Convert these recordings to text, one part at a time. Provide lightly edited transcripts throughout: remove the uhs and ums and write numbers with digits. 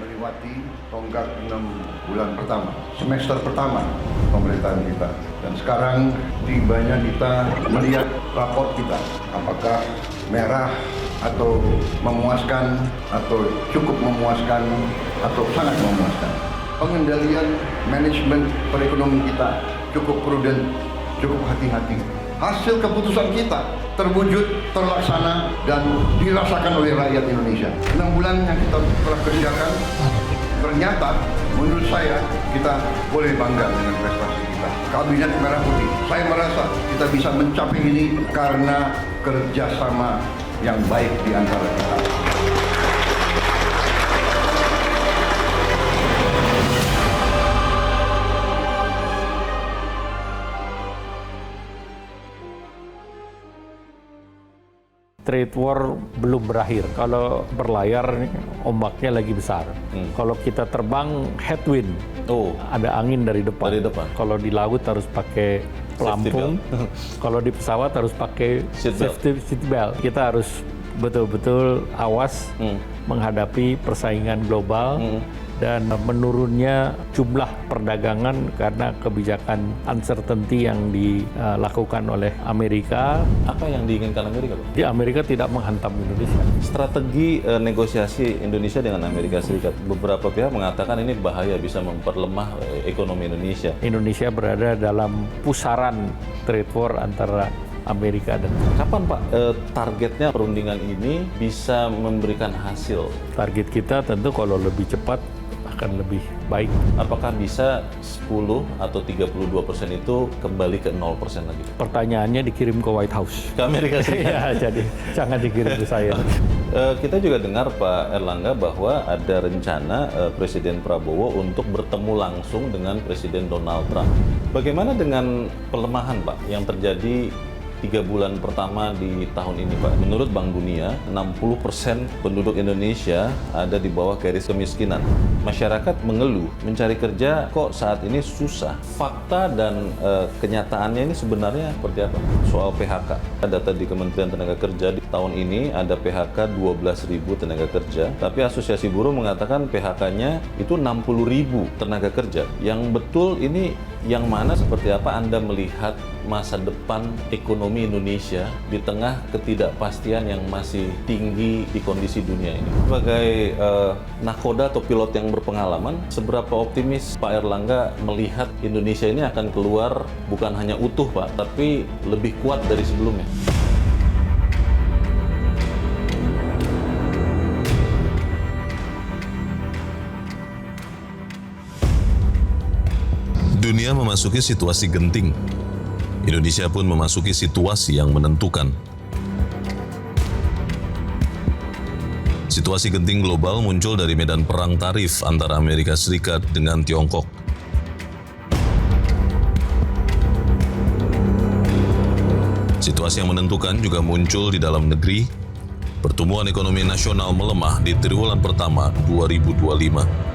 melewati tonggak 6 bulan pertama, semester pertama pemerintahan kita. Dan sekarang tibanya kita melihat raport kita, apakah merah atau memuaskan, atau cukup memuaskan, atau sangat memuaskan. Pengendalian manajemen perekonomian kita cukup prudent, cukup hati-hati. Hasil keputusan kita terwujud, terlaksana, dan dirasakan oleh rakyat Indonesia. 6 bulan yang kita telah kerjakan, ternyata menurut saya kita boleh bangga dengan prestasi kita. Kabinet Merah Putih, saya merasa kita bisa mencapai ini karena kerjasama yang baik di antara kita. Trade war belum berakhir. Kalau berlayar, ombaknya lagi besar. Kalau kita terbang headwind, ada angin dari depan. Kalau di laut harus pakai pelampung. Kalau di pesawat harus pakai safety seat belt. Kita harus betul-betul awas menghadapi persaingan global dan menurunnya jumlah perdagangan karena kebijakan uncertainty yang dilakukan oleh Amerika. Apa yang diinginkan Amerika, Pak? Di Amerika tidak menghantam Indonesia. Strategi negosiasi Indonesia dengan Amerika Serikat, beberapa pihak mengatakan ini bahaya, bisa memperlemah ekonomi Indonesia. Indonesia berada dalam pusaran trade war antara Amerika dan kapan, Pak, targetnya perundingan ini bisa memberikan hasil? Target kita tentu kalau lebih cepat akan lebih baik. Apakah bisa 10 atau 32% itu kembali ke 0% lagi? Pertanyaannya dikirim ke White House. Ke Amerika Serikat? Ya, jadi jangan dikirim ke saya. Kita juga dengar, Pak Erlangga, bahwa ada rencana Presiden Prabowo untuk bertemu langsung dengan Presiden Donald Trump. Bagaimana dengan pelemahan, Pak, yang terjadi 3 bulan pertama di tahun ini, Pak? Menurut Bank Dunia, 60% penduduk Indonesia ada di bawah garis kemiskinan. Masyarakat mengeluh, mencari kerja kok saat ini susah. Fakta dan kenyataannya ini sebenarnya seperti apa? Soal PHK. Data di Kementerian Tenaga Kerja di tahun ini ada PHK 12.000 tenaga kerja, tapi Asosiasi Buruh mengatakan PHK-nya itu 60.000 tenaga kerja. Yang betul ini yang mana, seperti apa Anda melihat masa depan ekonomi Indonesia di tengah ketidakpastian yang masih tinggi di kondisi dunia ini? Sebagai nakoda atau pilot yang berpengalaman, seberapa optimis Pak Erlangga melihat Indonesia ini akan keluar bukan hanya utuh, Pak, tapi lebih kuat dari sebelumnya? Dunia memasuki situasi genting. Indonesia pun memasuki situasi yang menentukan. Situasi genting global muncul dari medan perang tarif antara Amerika Serikat dengan Tiongkok. Situasi yang menentukan juga muncul di dalam negeri. Pertumbuhan ekonomi nasional melemah di triwulan pertama 2025.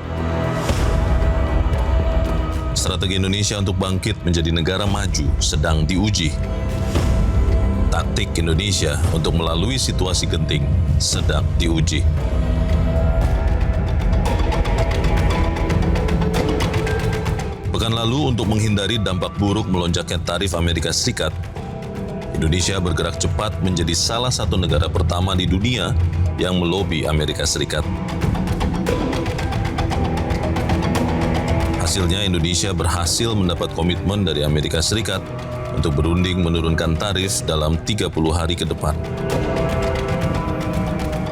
Strategi Indonesia untuk bangkit menjadi negara maju sedang diuji. Taktik Indonesia untuk melalui situasi genting sedang diuji. Pekan lalu, untuk menghindari dampak buruk melonjaknya tarif Amerika Serikat, Indonesia bergerak cepat menjadi salah satu negara pertama di dunia yang melobi Amerika Serikat. Hasilnya, Indonesia berhasil mendapat komitmen dari Amerika Serikat untuk berunding menurunkan tarif dalam 30 hari ke depan.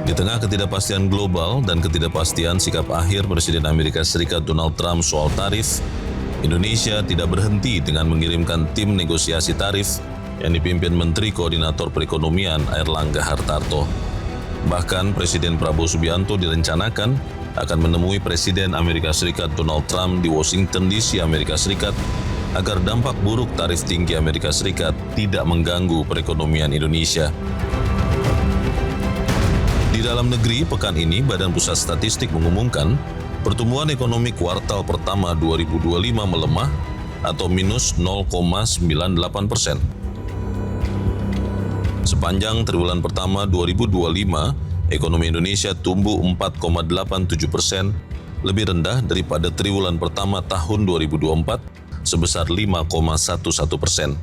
Di tengah ketidakpastian global dan ketidakpastian sikap akhir Presiden Amerika Serikat Donald Trump soal tarif, Indonesia tidak berhenti dengan mengirimkan tim negosiasi tarif yang dipimpin Menteri Koordinator Perekonomian Airlangga Hartarto. Bahkan Presiden Prabowo Subianto direncanakan akan menemui Presiden Amerika Serikat Donald Trump di Washington DC, Amerika Serikat, agar dampak buruk tarif tinggi Amerika Serikat tidak mengganggu perekonomian Indonesia. Di dalam negeri, pekan ini Badan Pusat Statistik mengumumkan pertumbuhan ekonomi kuartal pertama 2025 melemah atau minus 0,98%. Sepanjang triwulan pertama 2025, ekonomi Indonesia tumbuh 4,87%, lebih rendah daripada triwulan pertama tahun 2024 sebesar 5,11%.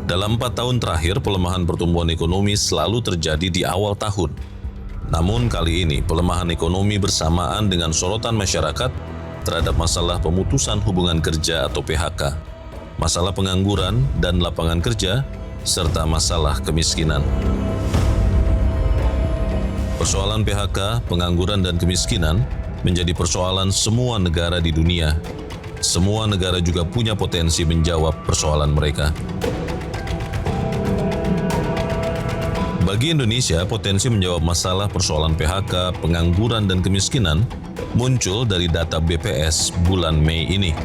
Dalam 4 tahun terakhir, pelemahan pertumbuhan ekonomi selalu terjadi di awal tahun. Namun kali ini, pelemahan ekonomi bersamaan dengan sorotan masyarakat terhadap masalah pemutusan hubungan kerja atau PHK, masalah pengangguran dan lapangan kerja, serta masalah kemiskinan. Persoalan PHK, pengangguran, dan kemiskinan menjadi persoalan semua negara di dunia. Semua negara juga punya potensi menjawab persoalan mereka. Bagi Indonesia, potensi menjawab masalah persoalan PHK, pengangguran, dan kemiskinan muncul dari data BPS bulan Mei ini.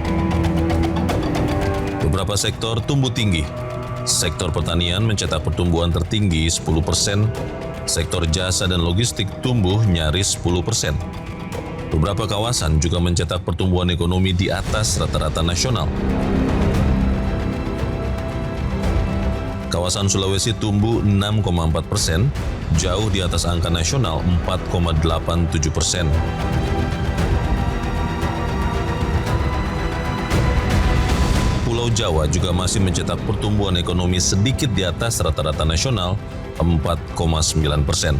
Beberapa sektor tumbuh tinggi. Sektor pertanian mencetak pertumbuhan tertinggi 10%, sektor jasa dan logistik tumbuh nyaris 10%. Beberapa kawasan juga mencetak pertumbuhan ekonomi di atas rata-rata nasional. Kawasan Sulawesi tumbuh 6,4%, jauh di atas angka nasional 4,87%. Pulau Jawa juga masih mencetak pertumbuhan ekonomi sedikit di atas rata-rata nasional 4,9%.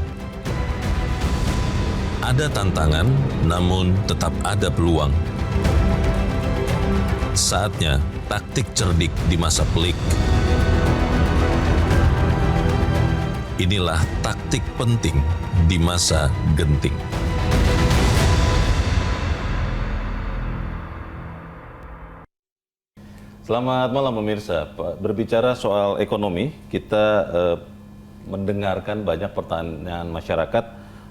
Ada tantangan, namun tetap ada peluang. Saatnya taktik cerdik di masa pelik. Inilah taktik penting di masa genting. Selamat malam pemirsa. Berbicara soal ekonomi, kita mendengarkan banyak pertanyaan masyarakat,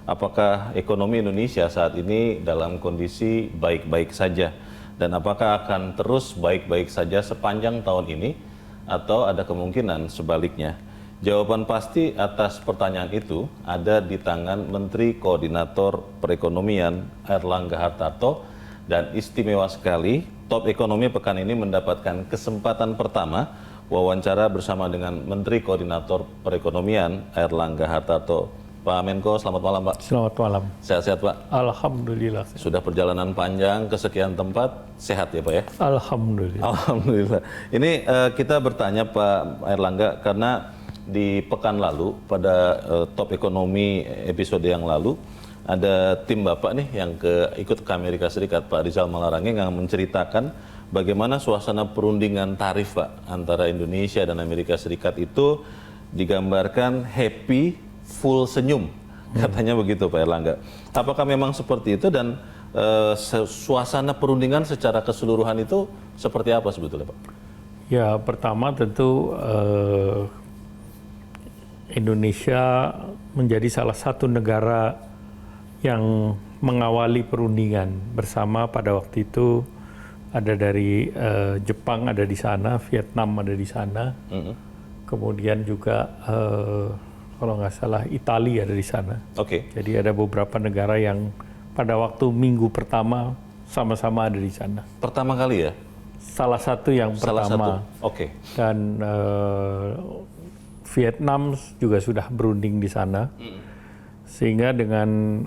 apakah ekonomi Indonesia saat ini dalam kondisi baik-baik saja, dan apakah akan terus baik-baik saja sepanjang tahun ini, atau ada kemungkinan sebaliknya. Jawaban pasti atas pertanyaan itu ada di tangan Menteri Koordinator Perekonomian Airlangga Hartarto, dan istimewa sekali, Top Ekonomi pekan ini mendapatkan kesempatan pertama wawancara bersama dengan Menteri Koordinator Perekonomian Airlangga Hartarto. Pak Menko, selamat malam Pak. Selamat malam. Sehat-sehat Pak? Alhamdulillah. Sudah perjalanan panjang ke sekian tempat, sehat ya Pak ya? Alhamdulillah. Alhamdulillah. Ini kita bertanya Pak Airlangga karena di pekan lalu pada Top Ekonomi episode yang lalu ada tim Bapak nih yang ikut ke Amerika Serikat, Pak Rizal Malarangeng, yang menceritakan bagaimana suasana perundingan tarif Pak antara Indonesia dan Amerika Serikat itu digambarkan happy, full senyum, katanya begitu Pak Airlangga. Apakah memang seperti itu, dan suasana perundingan secara keseluruhan itu seperti apa sebetulnya Pak? Ya, pertama tentu Indonesia menjadi salah satu negara yang mengawali perundingan bersama. Pada waktu itu ada dari Jepang ada di sana, Vietnam ada di sana, kemudian juga kalau nggak salah Italia ada di sana. Jadi ada beberapa negara yang pada waktu minggu pertama sama-sama ada di sana. Pertama kali ya? Salah satu yang pertama. Dan Vietnam juga sudah berunding di sana, sehingga dengan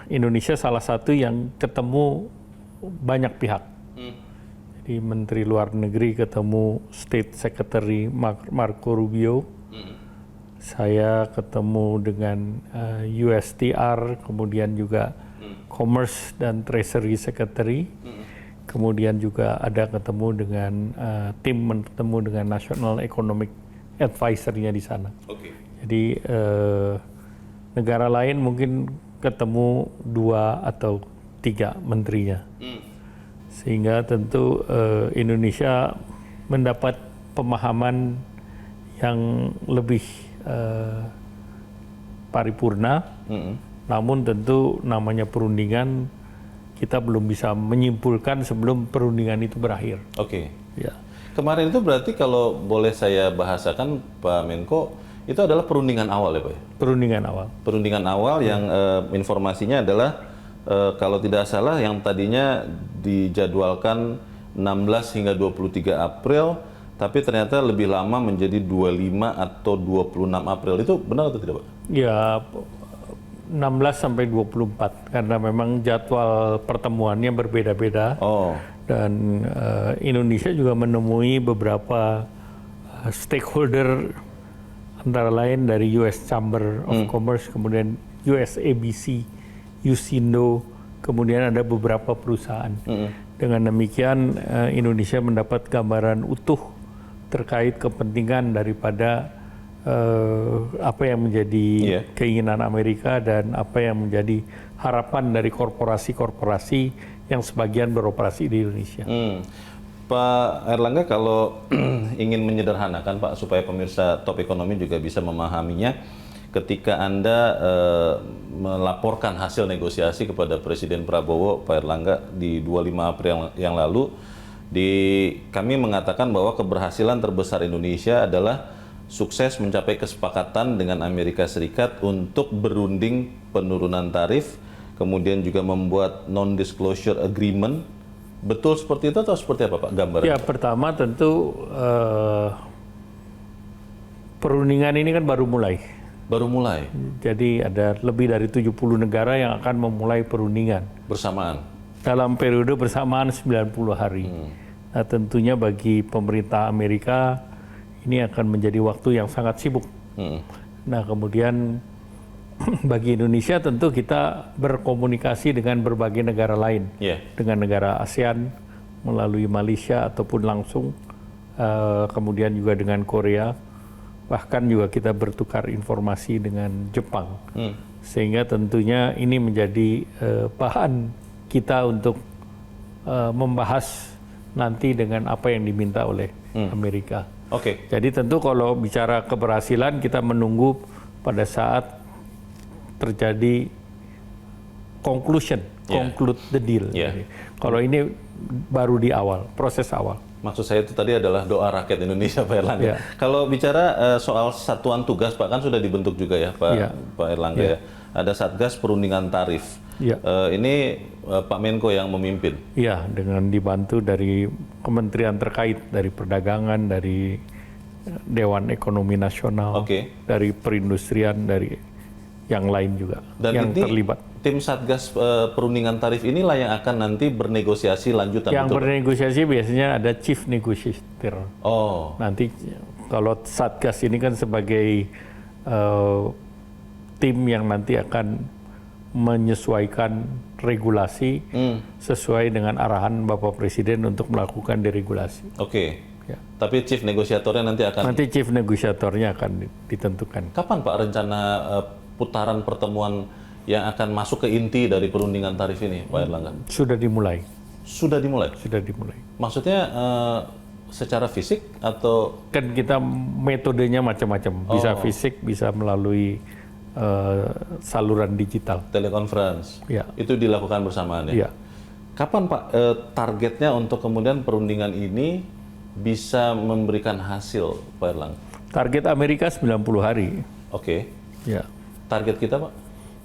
Indonesia salah satu yang ketemu banyak pihak. Jadi Menteri Luar Negeri ketemu State Secretary Marco Rubio, saya ketemu dengan USTR, kemudian juga Commerce dan Treasury Secretary, kemudian juga ada ketemu dengan tim bertemu dengan National Economic Advisor-nya di sana. Jadi negara lain mungkin ketemu 2 atau 3 menterinya. Sehingga tentu Indonesia mendapat pemahaman yang lebih paripurna. Namun tentu namanya perundingan, kita belum bisa menyimpulkan sebelum perundingan itu berakhir. Ya. Kemarin itu berarti kalau boleh saya bahasakan Pak Menko, itu adalah perundingan awal ya Pak? Perundingan awal. Perundingan awal yang informasinya adalah kalau tidak salah yang tadinya dijadwalkan 16 hingga 23 April tapi ternyata lebih lama menjadi 25 atau 26 April. Itu benar atau tidak, Pak? Ya, 16 sampai 24 karena memang jadwal pertemuannya berbeda-beda. Oh. Dan Indonesia juga menemui beberapa stakeholder, antara lain dari US Chamber of Commerce, kemudian USABC, USINDO, kemudian ada beberapa perusahaan. Dengan demikian Indonesia mendapat gambaran utuh terkait kepentingan daripada apa yang menjadi keinginan Amerika dan apa yang menjadi harapan dari korporasi-korporasi yang sebagian beroperasi di Indonesia. Pak Airlangga, kalau ingin menyederhanakan Pak, supaya pemirsa Top Ekonomi juga bisa memahaminya, ketika Anda melaporkan hasil negosiasi kepada Presiden Prabowo, Pak Airlangga, di 25 April yang lalu, kami mengatakan bahwa keberhasilan terbesar Indonesia adalah sukses mencapai kesepakatan dengan Amerika Serikat untuk berunding penurunan tarif, kemudian juga membuat non-disclosure agreement. Betul seperti itu atau seperti apa Pak gambarnya? Ya, pertama tentu perundingan ini kan baru mulai. Baru mulai? Jadi ada lebih dari 70 negara yang akan memulai perundingan. Bersamaan? Dalam periode bersamaan 90 hari. Nah, tentunya bagi pemerintah Amerika ini akan menjadi waktu yang sangat sibuk. Nah, kemudian bagi Indonesia tentu kita berkomunikasi dengan berbagai negara lain, dengan negara ASEAN melalui Malaysia ataupun langsung, kemudian juga dengan Korea, bahkan juga kita bertukar informasi dengan Jepang, sehingga tentunya ini menjadi bahan kita untuk membahas nanti dengan apa yang diminta oleh Amerika. Jadi tentu kalau bicara keberhasilan kita menunggu pada saat terjadi conclude the deal. Kalau ini baru di awal, proses awal. Maksud saya itu tadi adalah doa rakyat Indonesia, Pak Airlangga. Kalau bicara soal satuan tugas, Pak, kan sudah dibentuk juga ya, Pak Airlangga. Ada Satgas Perundingan Tarif. Ini Pak Menko yang memimpin. Iya, dengan dibantu dari kementerian terkait, dari perdagangan, dari Dewan Ekonomi Nasional, dari perindustrian, dari yang lain juga, dan yang ini, terlibat. Tim Satgas Perundingan Tarif inilah yang akan nanti bernegosiasi lanjutan. Yang bernegosiasi biasanya ada Chief Negotiator. Nanti kalau Satgas ini kan sebagai tim yang nanti akan menyesuaikan regulasi sesuai dengan arahan Bapak Presiden untuk melakukan deregulasi. Tapi Chief Negosiatornya nanti akan... Nanti Chief Negosiatornya akan ditentukan. Kapan Pak rencana putaran pertemuan yang akan masuk ke inti dari perundingan tarif ini, Pak Airlangga? Sudah dimulai. Sudah dimulai? Sudah dimulai. Maksudnya secara fisik atau? Kan kita metodenya macam-macam. Bisa fisik, bisa melalui saluran digital. Telekonferensi? Itu dilakukan bersamaan ya? Kapan Pak targetnya untuk kemudian perundingan ini bisa memberikan hasil, Pak Airlangga? Target Amerika 90 hari. Ya. Target kita, Pak?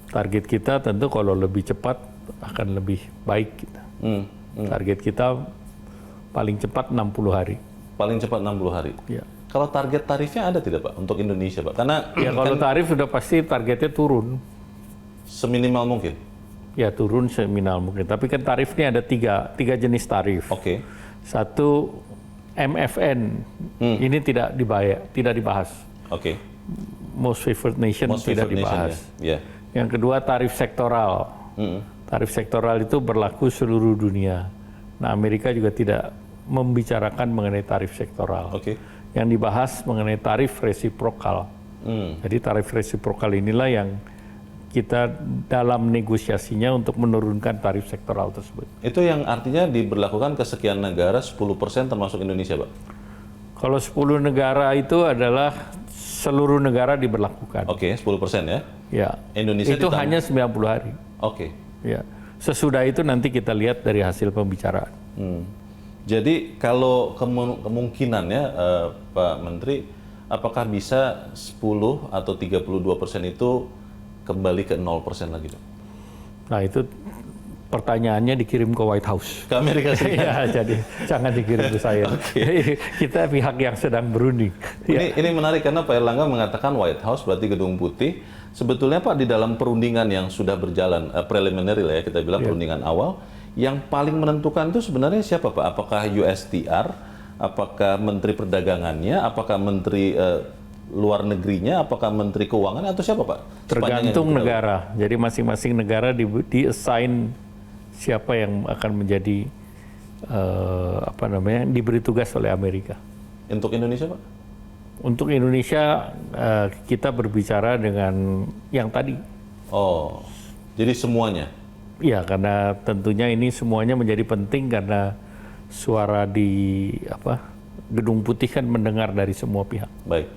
Target kita tentu kalau lebih cepat akan lebih baik kita. Target kita paling cepat 60 hari. Paling cepat 60 hari? Ya. Kalau target tarifnya ada tidak Pak untuk Indonesia, Pak? Karena ya kalau tarif sudah pasti targetnya turun. Seminimal mungkin? Ya turun seminimal mungkin. Tapi kan tarifnya ada tiga jenis tarif. Satu MFN, ini tidak dibahas. Most Favored Nation tidak dibahas. Yang kedua tarif sektoral. Tarif sektoral itu berlaku seluruh dunia. Nah, Amerika juga tidak membicarakan mengenai tarif sektoral. Yang dibahas mengenai tarif resiprokal. Jadi tarif resiprokal inilah yang kita dalam negosiasinya untuk menurunkan tarif sektoral tersebut. Itu yang artinya diberlakukan ke sekian negara, 10% termasuk Indonesia, Pak? Kalau 10 negara itu adalah seluruh negara diberlakukan. 10% ya? Ya. Indonesia itu hanya 90 hari. Ya. Sesudah itu nanti kita lihat dari hasil pembicaraan. Jadi kalau kemungkinannya Pak Menteri, apakah bisa 10 atau 32% itu kembali ke 0% lagi, Pak? Nah itu pertanyaannya dikirim ke White House. Ke Amerika Serikat. Ya, jadi jangan dikirim ke saya. Jadi kita pihak yang sedang berunding. Ini menarik karena Pak Erlangga mengatakan White House berarti Gedung Putih. Sebetulnya Pak, di dalam perundingan yang sudah berjalan, preliminary lah ya, kita bilang perundingan awal, yang paling menentukan itu sebenarnya siapa Pak? Apakah USTR, apakah Menteri Perdagangannya, apakah Menteri Luar Negerinya, apakah Menteri Keuangan, atau siapa Pak? Tergantung negara. Jadi masing-masing negara di-assign siapa yang akan menjadi diberi tugas oleh Amerika. Untuk Indonesia Pak? Untuk Indonesia kita berbicara dengan yang tadi. Oh, jadi semuanya? Ya, karena tentunya ini semuanya menjadi penting karena suara di Gedung Putih kan mendengar dari semua pihak. Baik.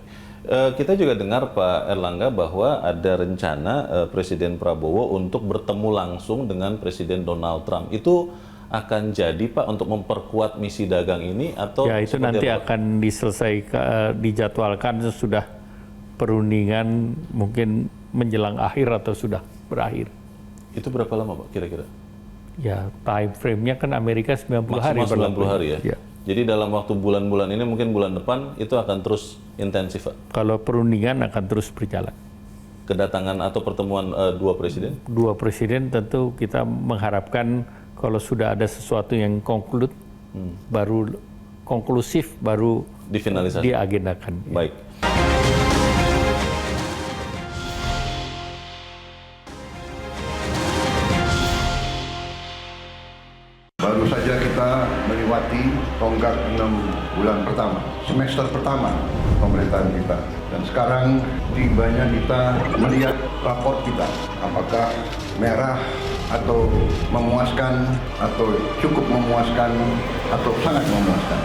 Kita juga dengar Pak Erlangga bahwa ada rencana Presiden Prabowo untuk bertemu langsung dengan Presiden Donald Trump. Itu akan jadi Pak untuk memperkuat misi dagang ini atau ya itu nanti akan diselesaikan, dijadwalkan sesudah perundingan mungkin menjelang akhir atau sudah berakhir. Itu berapa lama Pak kira-kira? Ya time frame-nya kan Amerika 90 hari. Maksimal 90 hari ya? Ya. Jadi dalam waktu bulan-bulan ini mungkin bulan depan itu akan terus intensif Pak? Kalau perundingan akan terus berjalan. Kedatangan atau pertemuan dua presiden? Dua presiden tentu kita mengharapkan kalau sudah ada sesuatu yang baru konklusif, baru difinalisasi, diagendakan. Baik. Baru saja kita melewati tonggak 6 bulan pertama, semester pertama pemerintahan kita. Dan sekarang tibanya kita melihat raport kita, apakah merah atau memuaskan, atau cukup memuaskan, atau sangat memuaskan.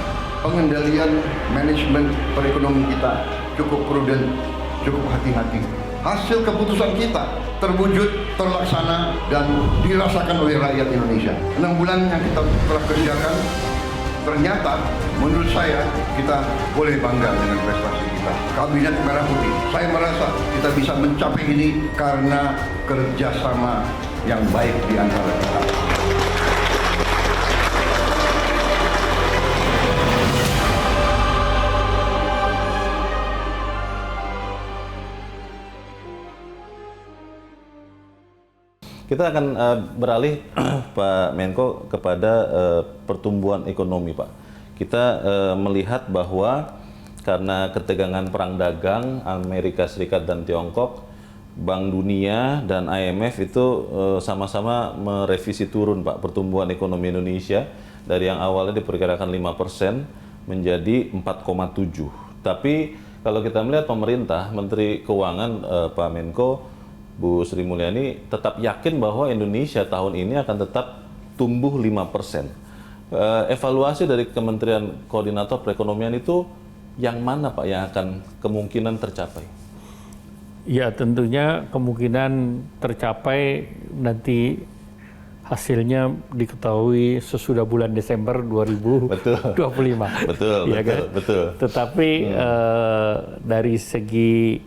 Pengendalian manajemen perekonomian kita cukup prudent, cukup hati-hati. Hasil keputusan kita terwujud, terlaksana, dan dirasakan oleh rakyat Indonesia. 6 bulan yang kita telah kerjakan, ternyata menurut saya kita boleh bangga dengan prestasi kita. Kabinet Merah Putih, saya merasa kita bisa mencapai ini karena kerjasama yang baik di antara kita. Kita akan beralih Pak Menko kepada pertumbuhan ekonomi Pak. Kita melihat bahwa karena ketegangan perang dagang Amerika Serikat dan Tiongkok, Bank Dunia dan IMF itu sama-sama merevisi turun Pak pertumbuhan ekonomi Indonesia dari yang awalnya diperkirakan 5% menjadi 4,7. Tapi kalau kita melihat pemerintah, Menteri Keuangan Pak Menko, Bu Sri Mulyani tetap yakin bahwa Indonesia tahun ini akan tetap tumbuh 5%. Evaluasi dari Kementerian Koordinator Perekonomian itu yang mana Pak yang akan kemungkinan tercapai? Ya tentunya kemungkinan tercapai nanti hasilnya diketahui sesudah bulan Desember 2025. Betul, ya kan? betul. Tetapi dari segi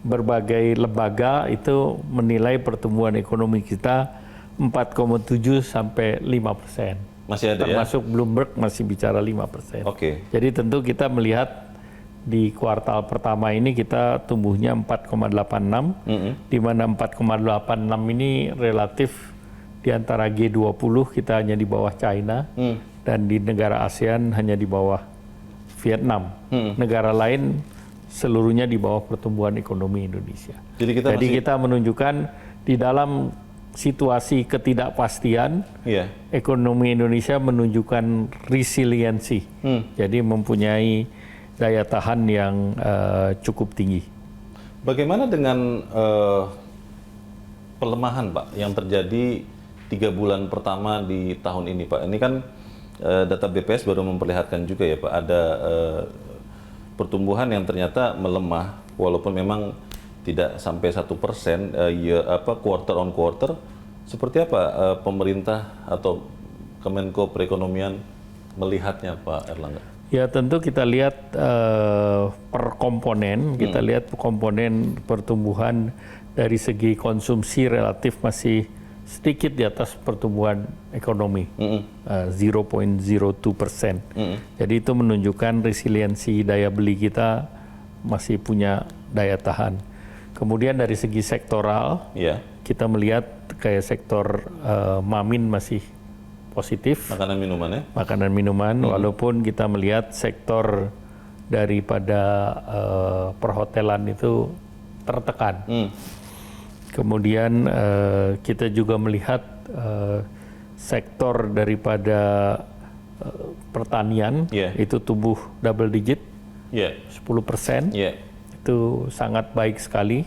berbagai lembaga itu menilai pertumbuhan ekonomi kita 4,7 sampai 5%. Masih ada termasuk Bloomberg masih bicara 5%. Oke. Jadi tentu kita melihat di kuartal pertama ini kita tumbuhnya 4,86, di mana 4,86 ini relatif di antara G20 kita hanya di bawah China, dan di negara ASEAN hanya di bawah Vietnam. Negara lain seluruhnya di bawah pertumbuhan ekonomi Indonesia. Jadi kita menunjukkan di dalam situasi ketidakpastian, ekonomi Indonesia menunjukkan resiliensi, jadi mempunyai daya tahan yang cukup tinggi. Bagaimana dengan pelemahan Pak yang terjadi 3 bulan pertama di tahun ini Pak? Ini kan data BPS baru memperlihatkan juga ya Pak, ada pertumbuhan yang ternyata melemah walaupun memang tidak sampai 1% quarter on quarter. Seperti apa pemerintah atau Kemenko Perekonomian melihatnya Pak Erlangga? Ya tentu kita lihat per komponen, kita lihat komponen pertumbuhan dari segi konsumsi relatif masih sedikit di atas pertumbuhan ekonomi, 0.02%. Jadi itu menunjukkan resiliensi daya beli kita masih punya daya tahan. Kemudian dari segi sektoral, kita melihat kayak sektor mamin masih positif. Makanan minuman ya? Makanan minuman, walaupun kita melihat sektor daripada perhotelan itu tertekan. Kemudian kita juga melihat sektor daripada pertanian itu tumbuh double digit, 10%. Itu sangat baik sekali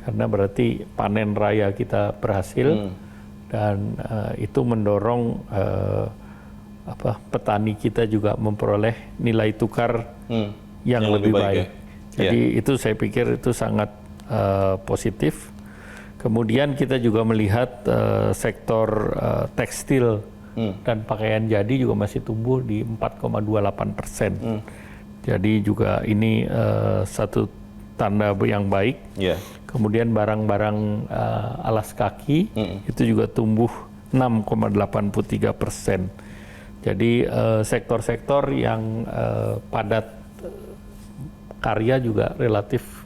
karena berarti panen raya kita berhasil dan itu mendorong petani kita juga memperoleh nilai tukar yang lebih baik. Jadi itu saya pikir itu sangat positif. Kemudian kita juga melihat sektor tekstil dan pakaian jadi juga masih tumbuh di 4,28%. Jadi juga ini satu tanda yang baik. Kemudian barang-barang alas kaki itu juga tumbuh 6,83%. Jadi sektor-sektor yang padat karya juga relatif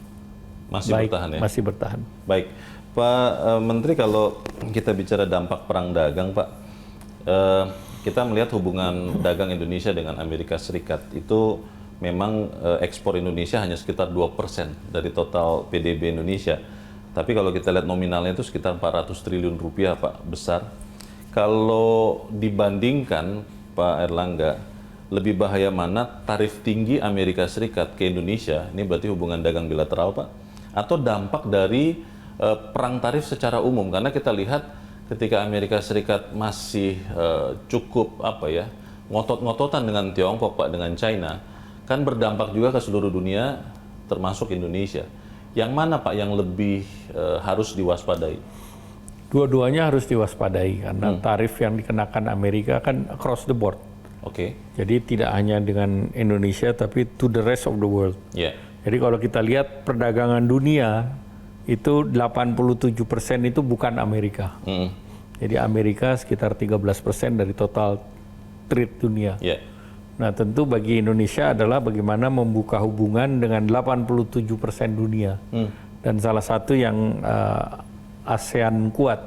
masih baik, bertahan ya? Masih bertahan. Baik. Pak Menteri, kalau kita bicara dampak perang dagang, Pak, kita melihat hubungan dagang Indonesia dengan Amerika Serikat itu memang ekspor Indonesia hanya sekitar 2% dari total PDB Indonesia. Tapi kalau kita lihat nominalnya itu sekitar 400 triliun rupiah, Pak, besar. Kalau dibandingkan, Pak Erlangga, lebih bahaya mana tarif tinggi Amerika Serikat ke Indonesia, ini berarti hubungan dagang bilateral, Pak, atau dampak dari perang tarif secara umum? Karena kita lihat ketika Amerika Serikat masih cukup ngotot-ngototan dengan Tiongkok, Pak, dengan China, kan berdampak juga ke seluruh dunia termasuk Indonesia. Yang mana, Pak, yang lebih harus diwaspadai? Dua-duanya harus diwaspadai karena tarif yang dikenakan Amerika kan across the board. Jadi tidak hanya dengan Indonesia tapi to the rest of the world. Jadi kalau kita lihat perdagangan dunia itu 87% itu bukan Amerika. Jadi Amerika sekitar 13% dari total trade dunia. Nah, tentu bagi Indonesia adalah bagaimana membuka hubungan dengan 87% dunia. Dan salah satu yang ASEAN kuat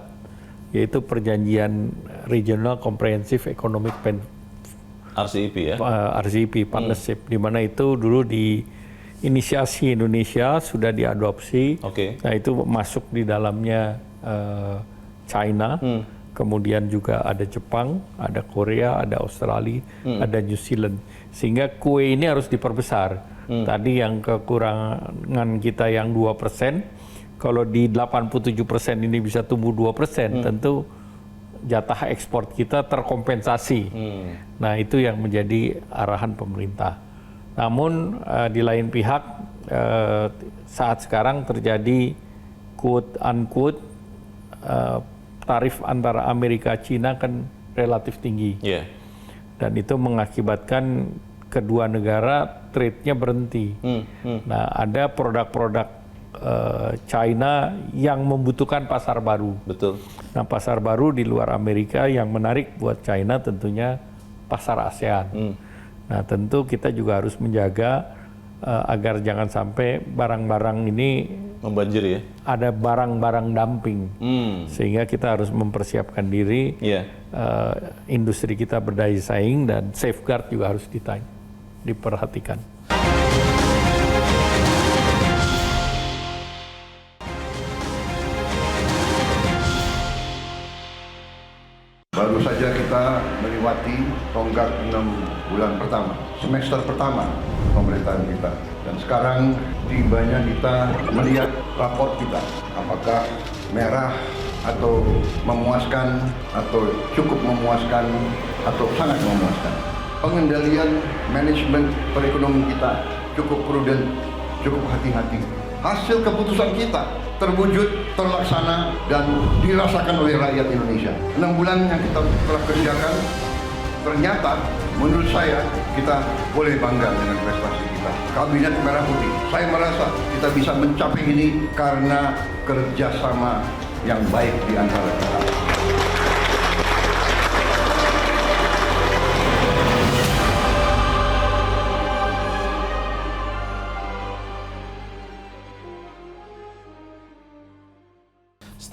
yaitu perjanjian Regional Comprehensive Economic RCEP ya? RCEP partnership, di mana itu dulu diinisiasi Indonesia, sudah diadopsi. Nah, itu masuk di dalamnya China, kemudian juga ada Jepang, ada Korea, ada Australia, ada New Zealand. Sehingga kue ini harus diperbesar. Tadi yang kekurangan kita yang 2%, kalau di 87% ini bisa tumbuh 2%, tentu jatah ekspor kita terkompensasi. Nah, itu yang menjadi arahan pemerintah. Namun di lain pihak saat sekarang terjadi quote unquote tarif antara Amerika Cina kan relatif tinggi. Dan itu mengakibatkan kedua negara trade-nya berhenti. Nah, ada produk-produk China yang membutuhkan pasar baru. Nah, pasar baru di luar Amerika yang menarik buat China tentunya pasar ASEAN. Nah, tentu kita juga harus menjaga agar jangan sampai barang-barang ini membanjiri ya. Ada barang-barang dumping. Sehingga kita harus mempersiapkan diri. Industri kita berdaya saing dan safeguard juga harus diperhatikan. Baru saja kita melewati tonggak 6 bulan pertama, semester pertama pemerintahan kita. Dan sekarang tibanya kita melihat raport kita, apakah merah atau memuaskan, atau cukup memuaskan, atau sangat memuaskan. Pengendalian manajemen perekonomian kita cukup prudent, cukup hati-hati. Hasil keputusan kita terwujud, terlaksana, dan dirasakan oleh rakyat Indonesia. 6 bulan yang kita telah kerjakan, ternyata menurut saya kita boleh bangga dengan prestasi kita. Kabinet Merah Putih, saya merasa kita bisa mencapai ini karena kerjasama yang baik di antara kita.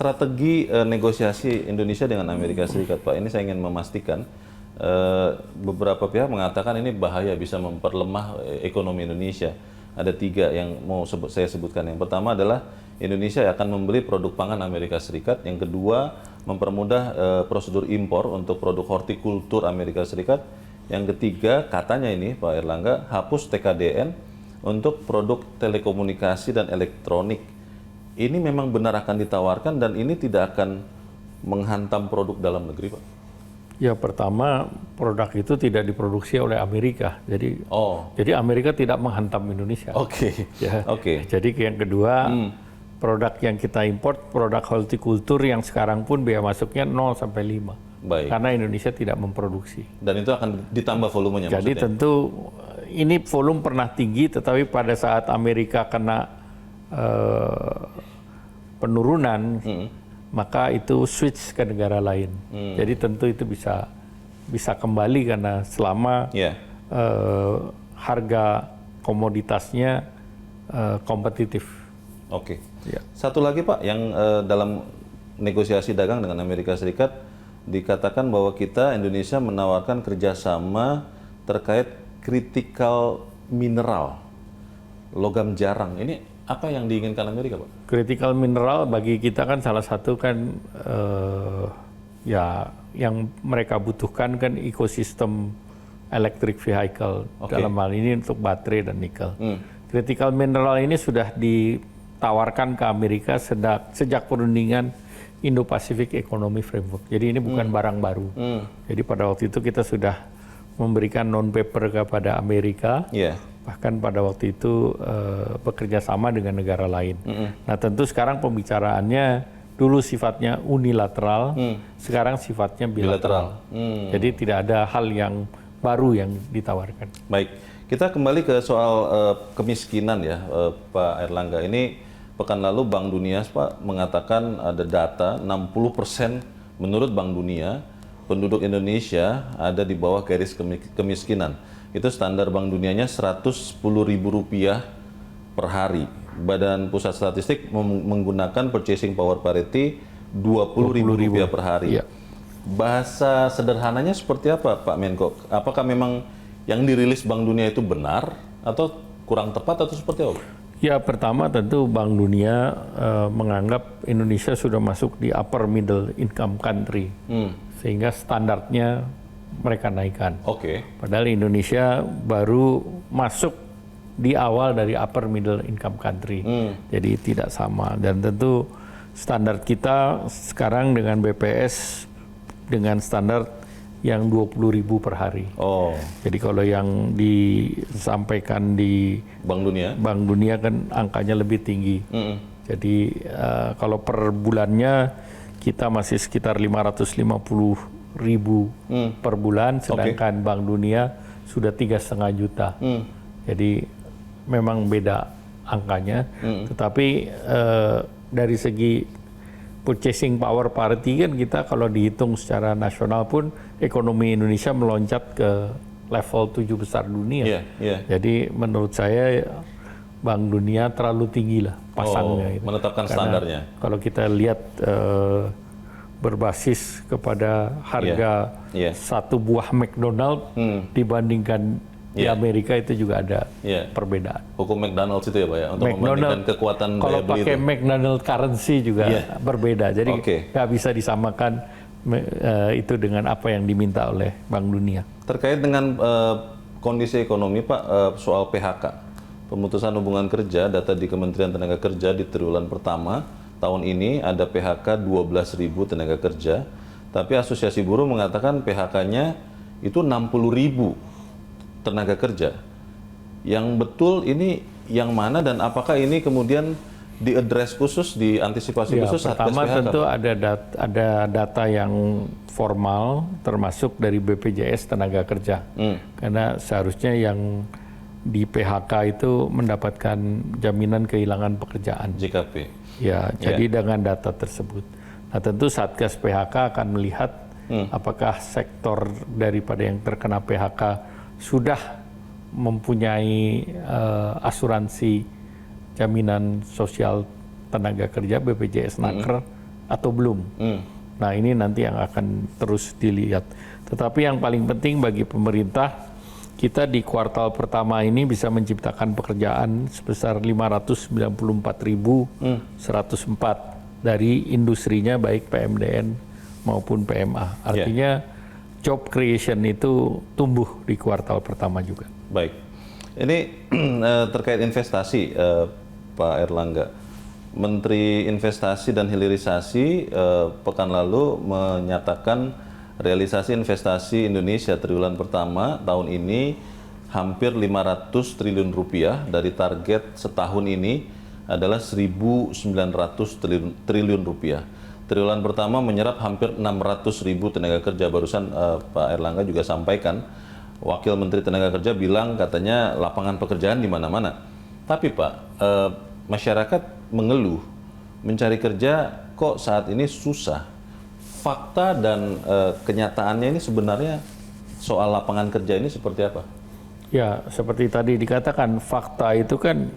strategi negosiasi Indonesia dengan Amerika Serikat, Pak, ini saya ingin memastikan beberapa pihak mengatakan ini bahaya, bisa memperlemah ekonomi Indonesia. Ada 3 yang mau saya sebutkan. Yang pertama adalah Indonesia akan membeli produk pangan Amerika Serikat. Yang kedua, mempermudah prosedur impor untuk produk hortikultur Amerika Serikat. Yang ketiga, katanya ini Pak Airlangga, hapus TKDN untuk produk telekomunikasi dan elektronik. Ini memang benar akan ditawarkan dan ini tidak akan menghantam produk dalam negeri, Pak? Ya, pertama produk itu tidak diproduksi oleh Amerika, jadi Amerika tidak menghantam Indonesia. Oke. Ya. Oke. Jadi yang kedua, produk yang kita import, produk hortikultur yang sekarang pun biaya masuknya 0 sampai 5. Baik. Karena Indonesia tidak memproduksi. Dan itu akan ditambah volumenya. Jadi maksudnya? tentu ini volume pernah tinggi, tetapi pada saat Amerika kena penurunan, maka itu switch ke negara lain. Jadi tentu itu bisa kembali karena selama harga komoditasnya kompetitif. Oke. Ya. Satu lagi Pak, yang dalam negosiasi dagang dengan Amerika Serikat dikatakan bahwa kita Indonesia menawarkan kerjasama terkait kritikal mineral, logam jarang. Ini apa yang diinginkan Amerika, Pak? Critical mineral bagi kita kan salah satu kan ya yang mereka butuhkan kan ekosistem electric vehicle. Dalam hal ini untuk baterai dan nikel. Critical mineral ini sudah ditawarkan ke Amerika sejak perundingan Indo-Pacific Economic Framework. Jadi ini bukan barang baru. Jadi pada waktu itu kita sudah memberikan non-paper kepada Amerika. Bahkan pada waktu itu bekerja sama dengan negara lain. Nah tentu sekarang pembicaraannya dulu sifatnya unilateral, sekarang sifatnya bilateral. Jadi tidak ada hal yang baru yang ditawarkan. Baik, kita kembali ke soal kemiskinan ya, Pak Airlangga. Ini pekan lalu Bank Dunia, Pak, mengatakan ada data 60% menurut Bank Dunia penduduk Indonesia ada di bawah garis kemiskinan. Itu standar Bank Dunianya Rp110.000 per hari. Badan Pusat Statistik menggunakan purchasing power parity Rp20.000 per hari. Iya. Bahasa sederhananya seperti apa, Pak Menko? Apakah memang yang dirilis Bank Dunia itu benar atau kurang tepat atau seperti apa? Ya, pertama tentu Bank Dunia menganggap Indonesia sudah masuk di upper middle income country, sehingga standarnya mereka naikkan. Padahal Indonesia baru masuk di awal dari upper middle income country, jadi tidak sama. Dan tentu standar kita sekarang dengan BPS dengan standar yang 20.000 per hari. Jadi kalau yang disampaikan di Bank Dunia kan angkanya lebih tinggi. Jadi kalau per bulannya kita masih sekitar 550.000 per bulan, sedangkan Bank Dunia sudah 3,5 juta. Jadi memang beda angkanya. Tetapi dari segi purchasing power parity kan kita kalau dihitung secara nasional pun ekonomi Indonesia meloncat ke level 7 besar dunia. Jadi menurut saya Bank Dunia terlalu tinggi lah pasangnya. Menetapkan standarnya. Kalau kita lihat berbasis kepada harga satu buah McDonald dibandingkan di Amerika itu juga ada perbedaan. Hukum McDonald's itu ya Pak ya, untuk membandingkan kekuatan daya beli. Kalau pakai McDonald currency juga berbeda, jadi nggak bisa disamakan itu dengan apa yang diminta oleh Bank Dunia. Terkait dengan kondisi ekonomi Pak, soal PHK, pemutusan hubungan kerja, data di Kementerian Tenaga Kerja di triwulan pertama tahun ini ada PHK 12.000 tenaga kerja, tapi Asosiasi Buruh mengatakan PHK-nya itu 60.000 tenaga kerja. Yang betul ini yang mana dan apakah ini kemudian diadres khusus, diantisipasi khusus? Pertama tentu ada data yang formal termasuk dari BPJS Tenaga Kerja. Karena seharusnya yang di PHK itu mendapatkan jaminan kehilangan pekerjaan. JKP. Ya, jadi dengan data tersebut. Nah tentu Satgas PHK akan melihat apakah sektor daripada yang terkena PHK sudah mempunyai asuransi jaminan sosial tenaga kerja BPJS Naker atau belum. Nah ini nanti yang akan terus dilihat. Tetapi yang paling penting bagi pemerintah, kita di kuartal pertama ini bisa menciptakan pekerjaan sebesar 594.104 dari industrinya baik PMDN maupun PMA. Artinya job creation itu tumbuh di kuartal pertama juga. Baik. Ini terkait investasi, Pak Erlangga. Menteri Investasi dan Hilirisasi pekan lalu menyatakan realisasi investasi Indonesia triwulan pertama tahun ini hampir 500 triliun rupiah, dari target setahun ini adalah 1.900 triliun rupiah. Triwulan pertama menyerap hampir 600.000 tenaga kerja. Barusan Pak Erlangga juga sampaikan, Wakil Menteri Tenaga Kerja bilang katanya lapangan pekerjaan di mana-mana. Tapi Pak, masyarakat mengeluh mencari kerja kok saat ini susah. Fakta dan kenyataannya ini sebenarnya soal lapangan kerja ini seperti apa? Ya, seperti tadi dikatakan, fakta itu kan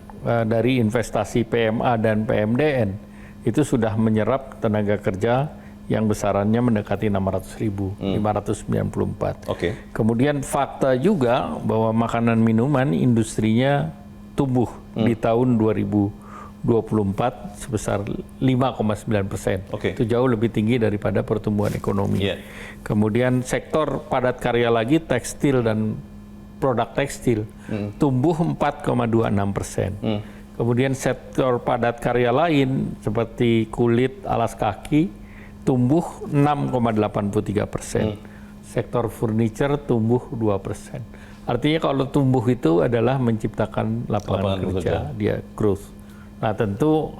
dari investasi PMA dan PMDN itu sudah menyerap tenaga kerja yang besarannya mendekati 600.000, 594. Kemudian fakta juga bahwa makanan minuman industrinya tumbuh di tahun 2024 sebesar 5,9%. Itu jauh lebih tinggi daripada pertumbuhan ekonomi. Kemudian sektor padat karya lagi, tekstil dan produk tekstil tumbuh 4,26%. Kemudian sektor padat karya lain seperti kulit, alas kaki tumbuh 6,83%. Sektor furniture tumbuh 2%. Artinya kalau tumbuh itu adalah menciptakan lapangan kerja, dia growth. Nah tentu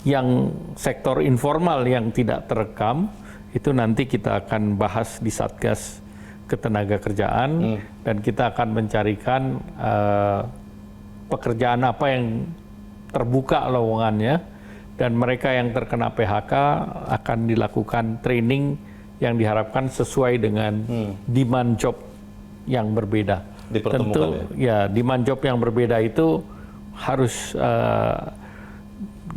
yang sektor informal yang tidak terekam itu nanti kita akan bahas di Satgas Ketenagakerjaan dan kita akan mencarikan pekerjaan apa yang terbuka lowongannya, dan mereka yang terkena PHK akan dilakukan training yang diharapkan sesuai dengan demand job yang berbeda. Tentu ya demand job yang berbeda itu harus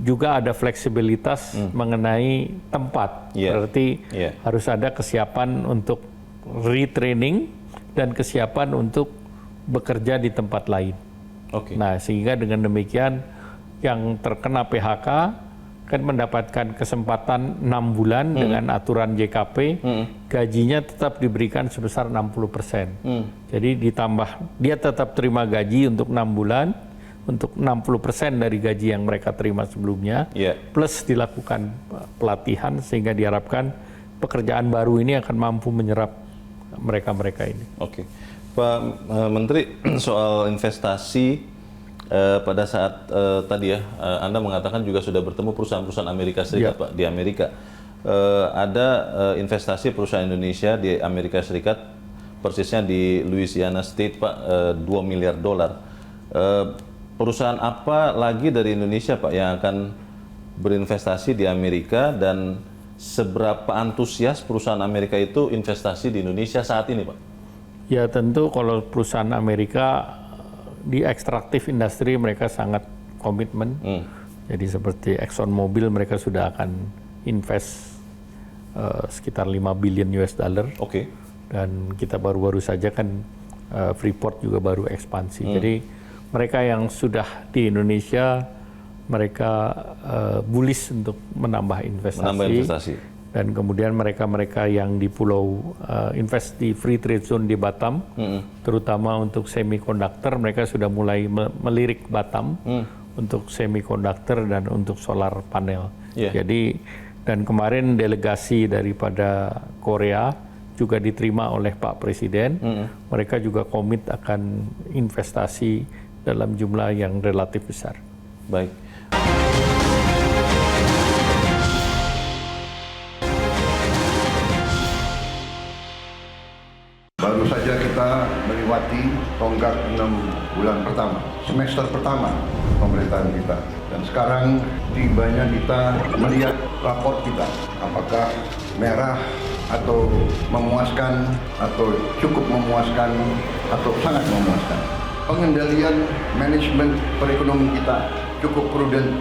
juga ada fleksibilitas mengenai tempat. Berarti harus ada kesiapan untuk retraining dan kesiapan untuk bekerja di tempat lain. Nah, sehingga dengan demikian yang terkena PHK kan mendapatkan kesempatan 6 bulan dengan aturan JKP, gajinya tetap diberikan sebesar 60%. Jadi ditambah, dia tetap terima gaji untuk 6 bulan, untuk 60% dari gaji yang mereka terima sebelumnya, plus dilakukan pelatihan sehingga diharapkan pekerjaan baru ini akan mampu menyerap mereka-mereka ini. Pak Menteri, soal investasi pada saat tadi ya, Anda mengatakan juga sudah bertemu perusahaan-perusahaan Amerika Serikat, Pak, di Amerika. Ada investasi perusahaan Indonesia di Amerika Serikat, persisnya di Louisiana State, Pak, $2 miliar. Perusahaan apa lagi dari Indonesia, Pak, yang akan berinvestasi di Amerika, dan seberapa antusias perusahaan Amerika itu investasi di Indonesia saat ini, Pak? Ya tentu kalau perusahaan Amerika di ekstraktif industri mereka sangat komitmen. Jadi seperti Exxon Mobil mereka sudah akan invest sekitar $5 billion. Dan kita baru-baru saja kan Freeport juga baru ekspansi. Jadi mereka yang sudah di Indonesia mereka bullish untuk menambah investasi. Dan kemudian mereka-mereka yang di pulau invest di free trade zone di Batam, terutama untuk semikonduktor, mereka sudah mulai melirik Batam untuk semikonduktor dan untuk solar panel. Jadi, dan kemarin delegasi daripada Korea juga diterima oleh Pak Presiden. Mereka juga komit akan investasi dalam jumlah yang relatif besar. Baik. Baru saja kita melewati tonggak 6 bulan pertama, semester pertama pemerintahan kita. Dan sekarang tibanya kita melihat raport kita, apakah merah atau memuaskan, atau cukup memuaskan, atau sangat memuaskan. Pengendalian manajemen perekonomian kita cukup prudent,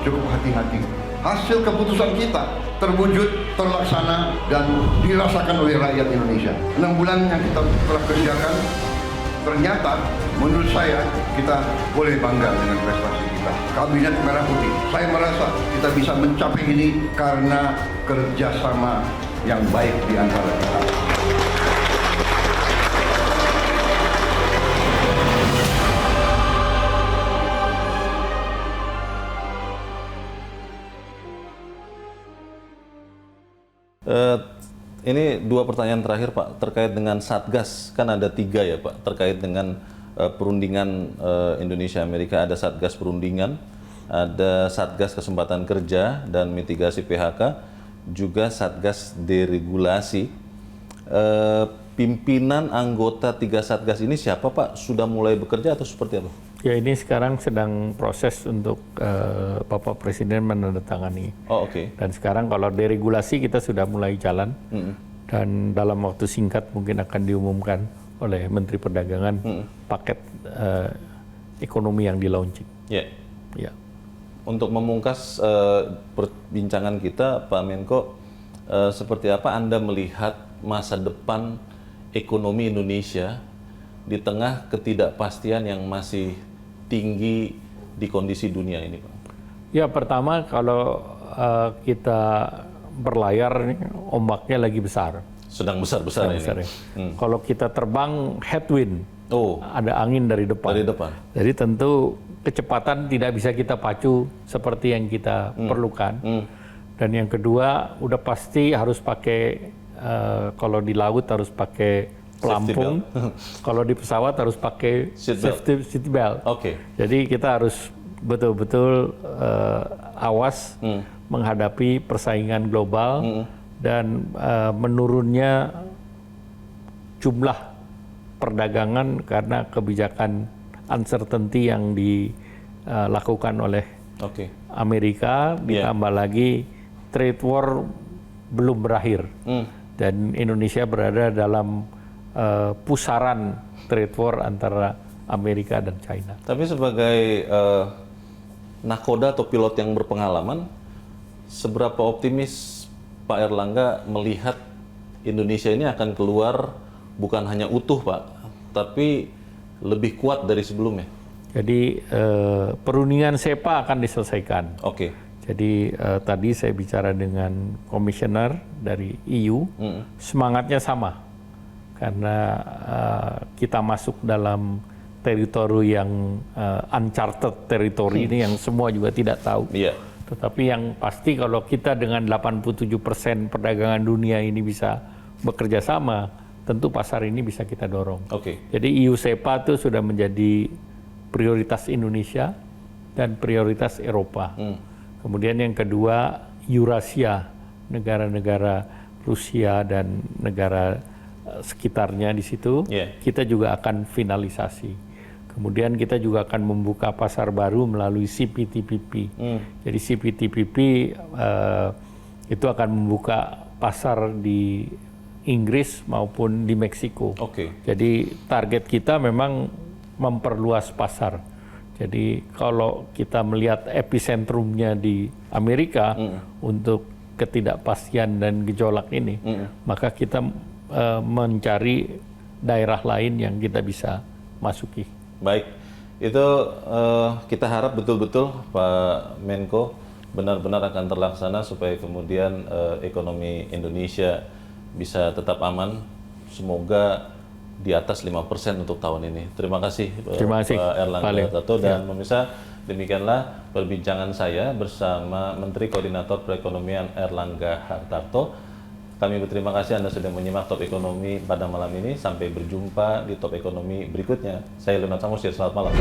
cukup hati-hati. hasil keputusan kita terwujud, terlaksana, dan dirasakan oleh rakyat Indonesia. 6 bulan yang kita telah kerjakan, ternyata menurut saya kita boleh bangga dengan prestasi kita. Kabinet Merah Putih, saya merasa kita bisa mencapai ini karena kerjasama yang baik di antara kita. Ini 2 pertanyaan terakhir Pak, terkait dengan Satgas, kan ada 3 ya Pak, terkait dengan perundingan Indonesia Amerika. Ada Satgas perundingan, ada Satgas kesempatan kerja dan mitigasi PHK, juga Satgas deregulasi. Pimpinan anggota 3 Satgas ini siapa Pak? Sudah mulai bekerja atau seperti apa? Ya, ini sekarang sedang proses untuk Bapak Presiden menandatangani. Oh, oke. Dan sekarang kalau deregulasi kita sudah mulai jalan, dan dalam waktu singkat mungkin akan diumumkan oleh Menteri Perdagangan paket ekonomi yang di-launching. Ya. Ya. Untuk memungkas perbincangan kita, Pak Menko, seperti apa Anda melihat masa depan ekonomi Indonesia di tengah ketidakpastian yang masih tinggi di kondisi dunia ini, Pak? Ya, pertama kalau kita berlayar, ombaknya lagi besar. Sedang besar-besar ini. Besar, ya. Kalau kita terbang headwind, ada angin dari depan. Dari depan. Jadi tentu kecepatan tidak bisa kita pacu seperti yang kita perlukan. Dan yang kedua, udah pasti harus pakai, kalau di laut harus pakai pelampung, kalau di pesawat harus pakai seat belt. Oke. Jadi kita harus betul-betul awas menghadapi persaingan global dan menurunnya jumlah perdagangan karena kebijakan uncertainty yang dilakukan oleh Amerika, ditambah lagi trade war belum berakhir dan Indonesia berada dalam pusaran trade war antara Amerika dan China. Tapi sebagai nakoda atau pilot yang berpengalaman, seberapa optimis Pak Erlangga melihat Indonesia ini akan keluar bukan hanya utuh Pak, tapi lebih kuat dari sebelumnya? Jadi perundingan SEPA akan diselesaikan. Oke. Jadi tadi saya bicara dengan komisioner dari EU, semangatnya sama. Karena kita masuk dalam teritori yang uncharted territory ini yang semua juga tidak tahu. Iya. Tetapi yang pasti kalau kita dengan 87% perdagangan dunia ini bisa bekerja sama, tentu pasar ini bisa kita dorong. Oke. Jadi EU SEPA itu sudah menjadi prioritas Indonesia dan prioritas Eropa. Kemudian yang kedua, Eurasia, negara-negara Rusia dan negara sekitarnya di situ, kita juga akan finalisasi. Kemudian kita juga akan membuka pasar baru melalui CPTPP. Jadi CPTPP itu akan membuka pasar di Inggris maupun di Meksiko. Jadi target kita memang memperluas pasar. Jadi kalau kita melihat epicentrumnya di Amerika untuk ketidakpastian dan gejolak ini, maka kita mencari daerah lain yang kita bisa masuki. Baik, itu kita harap betul-betul Pak Menko benar-benar akan terlaksana supaya kemudian ekonomi Indonesia bisa tetap aman. Semoga di atas 5% untuk tahun ini. Terima kasih Pak Erlangga Hartarto. Dan pemirsa, demikianlah perbincangan saya bersama Menteri Koordinator Perekonomian Erlangga Hartarto. Kami berterima kasih Anda sudah menyimak Top Ekonomi pada malam ini. Sampai berjumpa di Top Ekonomi berikutnya. Saya Leonard Samosir, selamat malam.